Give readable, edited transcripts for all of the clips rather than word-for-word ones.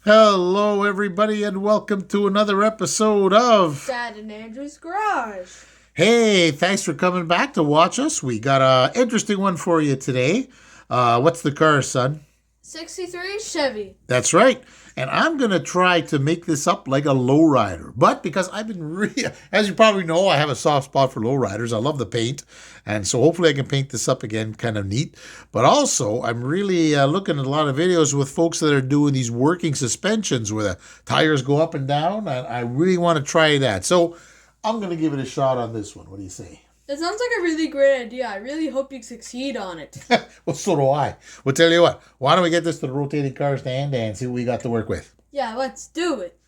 Hello, everybody, and welcome to another episode of Satin Andrew's Garage. Hey, thanks for coming back to watch us. We got an interesting one for you today. What's the car, son? 63 Chevy. That's right. And I'm going to try to make this up like a lowrider. But because I've been really, as you probably know, I have a soft spot for lowriders. I love the paint. And so hopefully I can paint this up again, kind of neat. But also, I'm really looking at a lot of videos with folks that are doing these working suspensions where the tires go up and down. And I really want to try that. So I'm going to give it a shot on this one. What do you say? That sounds like a really great idea. I really hope you succeed on it. Well, so do I. Well, tell you what. Why don't we get this to the rotating car stand and see what we got to work with? Yeah, let's do it.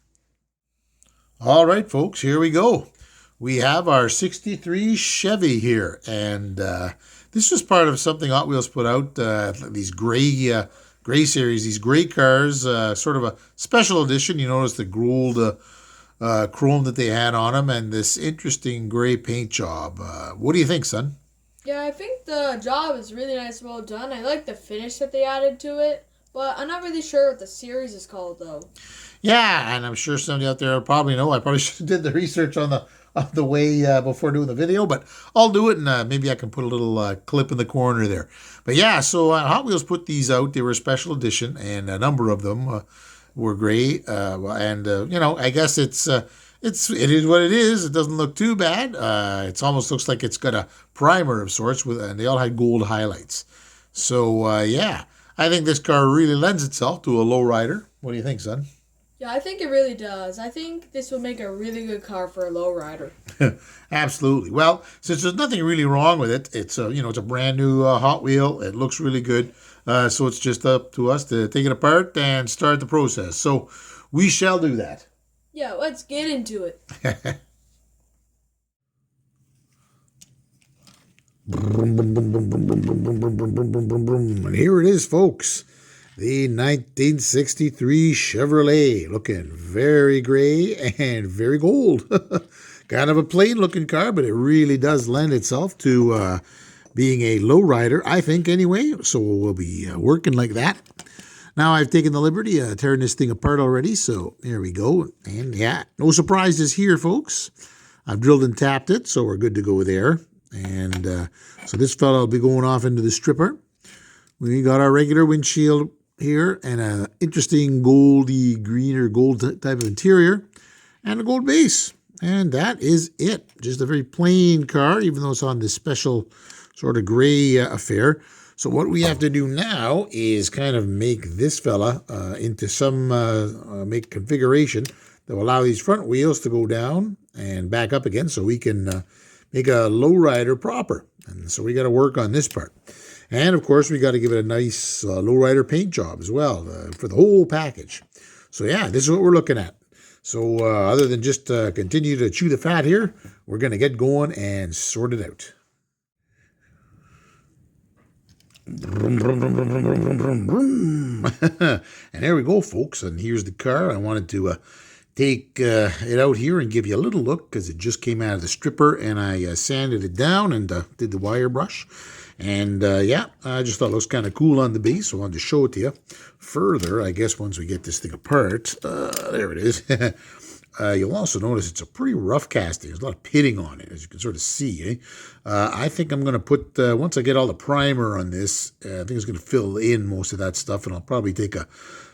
All right, folks, here we go. We have our 63 Chevy here, and this was part of something Hot Wheels put out, these gray series, these gray cars, sort of a special edition. You notice the gold chrome that they had on them and this interesting gray paint job. What do you think, son? Yeah, I think the job is really nice, well done. I like the finish that they added to it, but I'm not really sure what the series is called, though. Yeah, and I'm sure somebody out there will probably know. I probably should have did the research on the way before doing the video, but I'll do it, and maybe I can put a little clip in the corner there. But yeah, so Hot Wheels put these out. They were a special edition, and a number of them were great. I guess it is what it is. It doesn't look too bad. It almost looks like it's got a primer of sorts, and they all had gold highlights. So yeah, I think this car really lends itself to a lowrider. What do you think, son? Yeah, I think it really does. I think this would make a really good car for a lowrider. Absolutely. Well, since there's nothing really wrong with it, it's a brand new Hot Wheel. It looks really good. So it's just up to us to take it apart and start the process. So we shall do that. Yeah, let's get into it. And here it is, folks. The 1963 Chevrolet, looking very gray and very gold. Kind of a plain-looking car, but it really does lend itself to being a lowrider, I think, anyway. So we'll be working like that. Now I've taken the liberty of tearing this thing apart already, so there we go. And yeah, no surprises here, folks. I've drilled and tapped it, so we're good to go there. And so this fella will be going off into the stripper. We got our regular windshield here and an interesting goldy green or gold type of interior and a gold base. And that is it. Just a very plain car, even though it's on this special sort of gray affair. So what we have to do now is kind of make this fella into some make configuration that will allow these front wheels to go down and back up again so we can make a lowrider proper. And so we got to work on this part. And, of course, we got to give it a nice lowrider paint job as well for the whole package. So, yeah, this is what we're looking at. So, other than just continue to chew the fat here, we're going to get going and sort it out. And there we go, folks. And here's the car. I wanted to take it out here and give you a little look because it just came out of the stripper, and I sanded it down and did the wire brush. And yeah, I just thought it looks kind of cool on the base, so I wanted to show it to you further. I guess once we get this thing apart, there it is. You'll also notice it's a pretty rough casting. There's a lot of pitting on it, as you can sort of see. I think I'm going to put, once I get all the primer on this, I think it's going to fill in most of that stuff, and I'll probably take a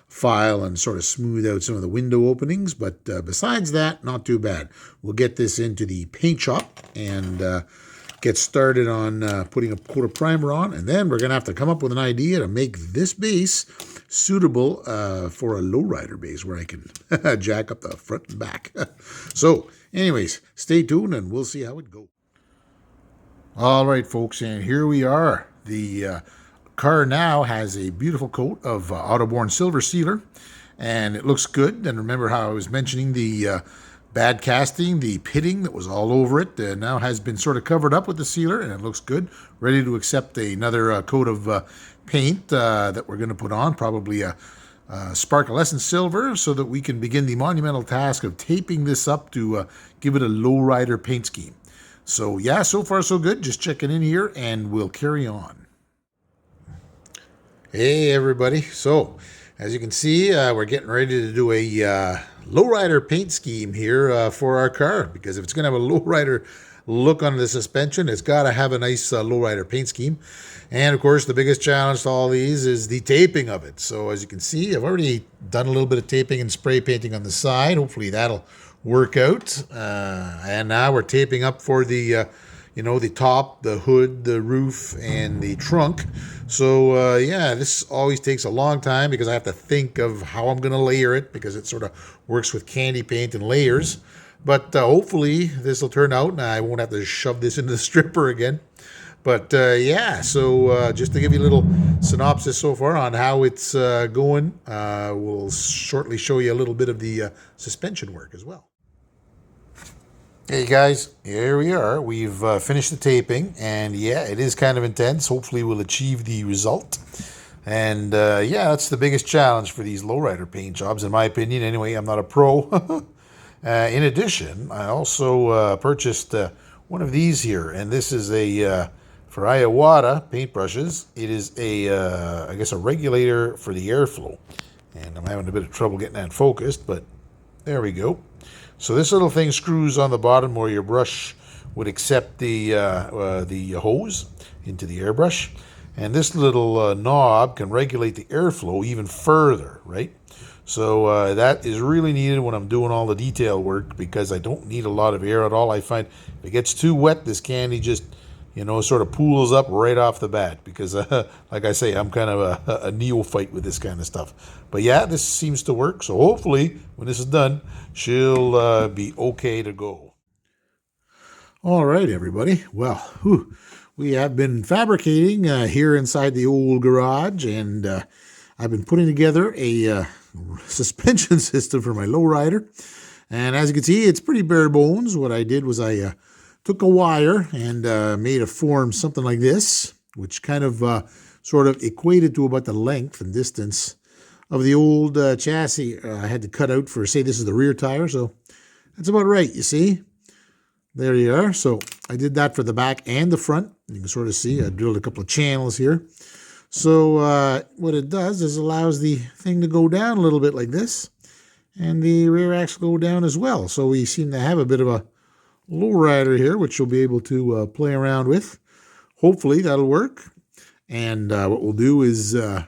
file and sort of smooth out some of the window openings. But besides that, not too bad. We'll get this into the paint shop and get started on putting a coat of primer on, and then we're going to have to come up with an idea to make this base suitable for a lowrider base where I can jack up the front and back. So, anyways, stay tuned and we'll see how it goes. All right, folks, and here we are. The car now has a beautiful coat of Autoborn Silver Sealer, and it looks good. And remember how I was mentioning the bad casting, the pitting that was all over it, now has been sort of covered up with the sealer, and it looks good. Ready to accept another coat of paint that we're going to put on, probably a sparklescent silver, so that we can begin the monumental task of taping this up to give it a lowrider paint scheme. So yeah, so far so good. Just checking in here, and we'll carry on. Hey everybody. So As you can see, we're getting ready to do a lowrider paint scheme here for our car, because if it's going to have a lowrider look on the suspension, it's got to have a nice lowrider paint scheme. And of course, the biggest challenge to all these is the taping of it. So as you can see, I've already done a little bit of taping and spray painting on the side. Hopefully that'll work out. And now we're taping up for the the top, the hood, the roof, and the trunk. So yeah, this always takes a long time because I have to think of how I'm going to layer it, because it sort of works with candy paint and layers. But hopefully this will turn out and I won't have to shove this into the stripper again. But yeah, so just to give you a little synopsis so far on how it's going, we'll shortly show you a little bit of the suspension work as well. Hey guys, here we are. We've finished the taping, and yeah, it is kind of intense. Hopefully we'll achieve the result. And yeah, that's the biggest challenge for these lowrider paint jobs, in my opinion. Anyway, I'm not a pro. In addition, I also purchased one of these here, and this is a for Iwata paintbrushes. It is a I guess a regulator for the airflow, and I'm having a bit of trouble getting that focused, but there we go. So this little thing screws on the bottom where your brush would accept the hose into the airbrush, and this little knob can regulate the airflow even further, right? So that is really needed when I'm doing all the detail work, because I don't need a lot of air at all. I find if it gets too wet, this candy just sort of pools up right off the bat, because like I say, I'm kind of a neophyte with this kind of stuff. But yeah, this seems to work. So hopefully when this is done, she'll be okay to go. All right, everybody. Well, we have been fabricating here inside the old garage, and I've been putting together a suspension system for my lowrider. And as you can see, it's pretty bare bones. What I did was I took a wire and made a form something like this, which kind of sort of equated to about the length and distance of the old chassis I had to cut out for, say, this is the rear tire. So that's about right, you see. There you are. So I did that for the back and the front. You can sort of see I drilled a couple of channels here. So what it does is allows the thing to go down a little bit like this, and the rear axle go down as well. So we seem to have a bit of a lowrider here, which you'll be able to play around with. Hopefully that'll work. And what we'll do is we're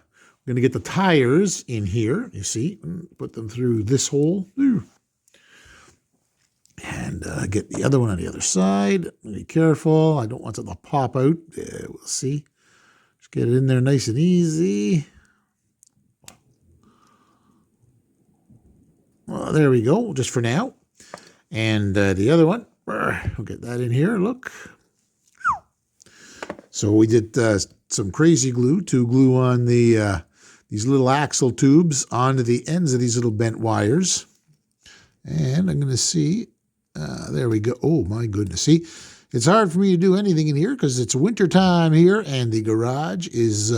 going to get the tires in here, you see, and put them through this hole. And get the other one on the other side. Be careful. I don't want it to pop out. We'll see. Just get it in there nice and easy. Well, there we go, just for now. And the other one, we'll get that in here, look. So we did some crazy glue to glue on the these little axle tubes onto the ends of these little bent wires. And I'm going to see, there we go. Oh, my goodness. See, it's hard for me to do anything in here because it's winter time here, and the garage is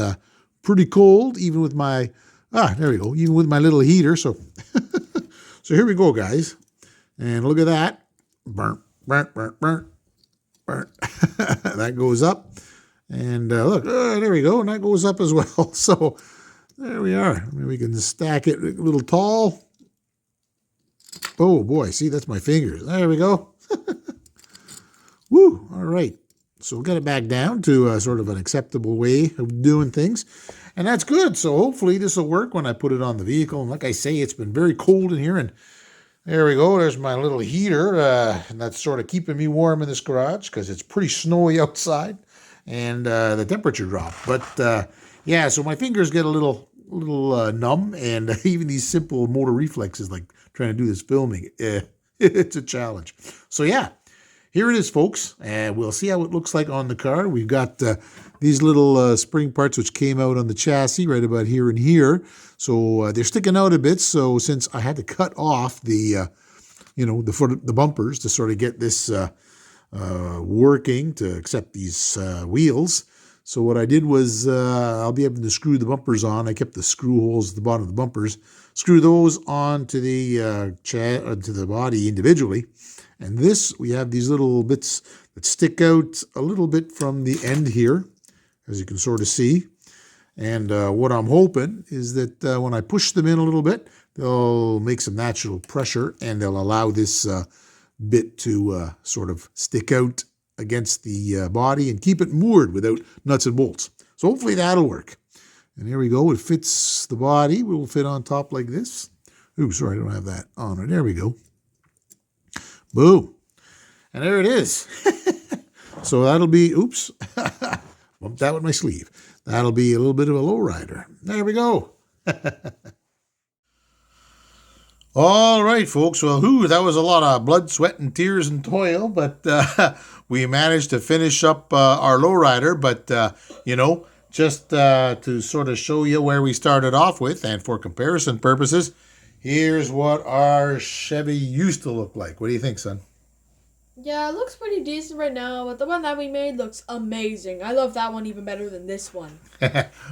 pretty cold, even with my, there we go, even with my little heater. So, so here we go, guys. And look at that. Burnt, burnt, burnt, burnt, burnt. That goes up. And look, there we go. And that goes up as well. So there we are. Maybe we can stack it a little tall. Oh, boy. See, that's my fingers. There we go. Woo. All right. So we'll get it back down to sort of an acceptable way of doing things. And that's good. So hopefully this will work when I put it on the vehicle. And like I say, it's been very cold in here, and there we go. There's my little heater, and that's sort of keeping me warm in this garage because it's pretty snowy outside, and the temperature dropped. But yeah, so my fingers get a little numb, and even these simple motor reflexes, like trying to do this filming, it's a challenge. So yeah, here it is, folks, and we'll see how it looks like on the car. We've got these little spring parts which came out on the chassis right about here and here. So they're sticking out a bit. So since I had to cut off the, the bumpers to sort of get this working to accept these wheels. So what I did was I'll be able to screw the bumpers on. I kept the screw holes at the bottom of the bumpers, screw those onto the body individually. And this, we have these little bits that stick out a little bit from the end here, as you can sort of see. And what I'm hoping is that when I push them in a little bit, they'll make some natural pressure and they'll allow this bit to sort of stick out against the body and keep it moored without nuts and bolts. So hopefully that'll work. And here we go. It fits the body. It will fit on top like this. Ooh, sorry, I don't have that on. There we go. Boom. And there it is. So that'll be, oops, bumped that with my sleeve. That'll be a little bit of a lowrider. There we go. All right, folks. Well, that was a lot of blood, sweat, and tears and toil, but we managed to finish up our lowrider. But, just to sort of show you where we started off with, and for comparison purposes, here's what our Chevy used to look like. What do you think, son? Yeah, it looks pretty decent right now, but the one that we made looks amazing. I love that one even better than this one.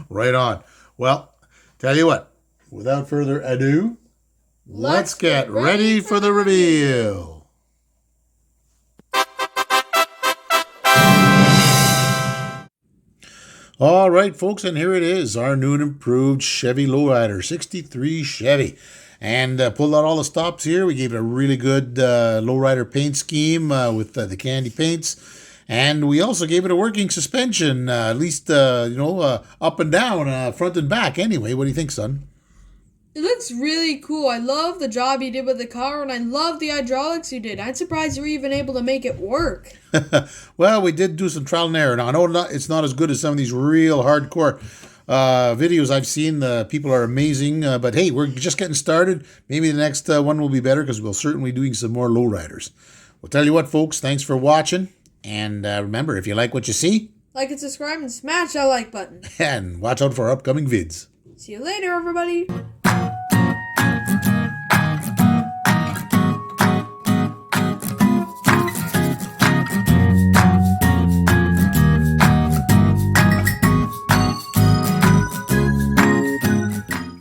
Right on. Well, tell you what, without further ado, let's get ready for the reveal. All right, folks, and here it is, our new and improved Chevy Lowrider, 63 Chevy. And pulled out all the stops here. We gave it a really good lowrider paint scheme with the candy paints. And we also gave it a working suspension, at least, up and down, front and back. Anyway, what do you think, son? It looks really cool. I love the job you did with the car, and I love the hydraulics you did. I'm surprised you were even able to make it work. Well, we did do some trial and error. Now, I know it's not as good as some of these real hardcore videos I've seen. The people are amazing. But hey, we're just getting started. Maybe the next one will be better because we'll certainly be doing some more lowriders. We'll tell you what, folks, thanks for watching. And remember, if you like what you see, like and subscribe and smash that like button. And watch out for our upcoming vids. See you later, everybody.